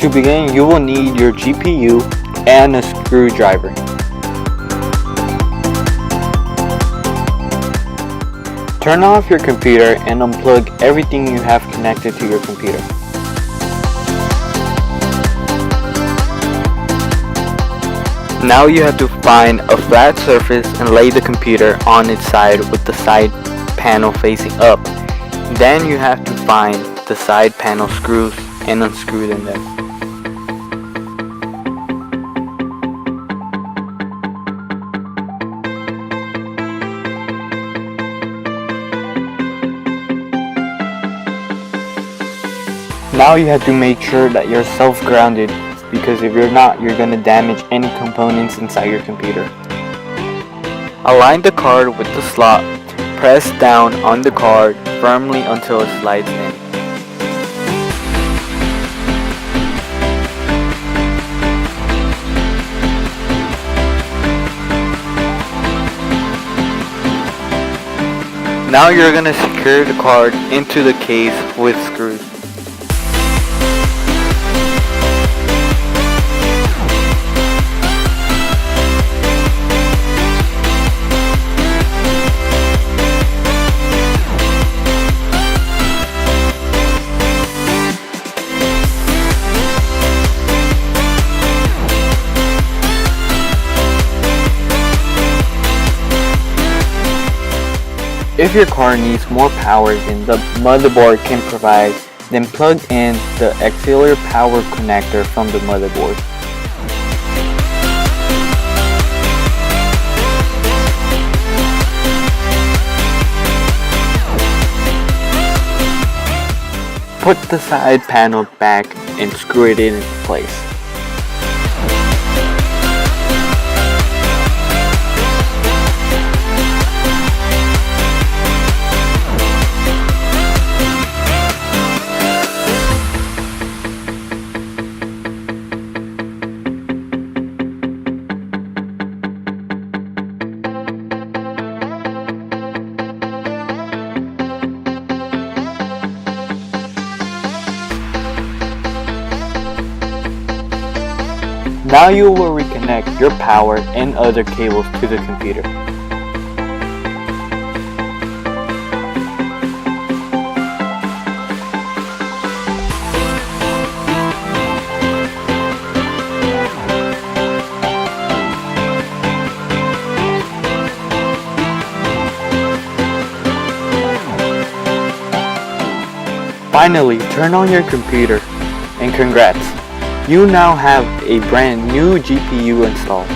To begin, you will need your GPU and a screwdriver. Turn off your computer and unplug everything you have connected to your computer. Now you have to find a flat surface and lay the computer on its side with the side panel facing up. Then you have to find the side panel screws and unscrew them there. Now you have to make sure that you're self-grounded, because if you're not, you're going to damage any components inside your computer. Align the card with the slot. Press down on the card firmly until it slides in. Now you're going to secure the card into the case with screws. If your card needs more power than the motherboard can provide, then plug in the auxiliary power connector from the motherboard. Put the side panel back and screw it in place. Now you will reconnect your power and other cables to the computer. Finally, turn on your computer, and congrats! You now have a brand new GPU installed.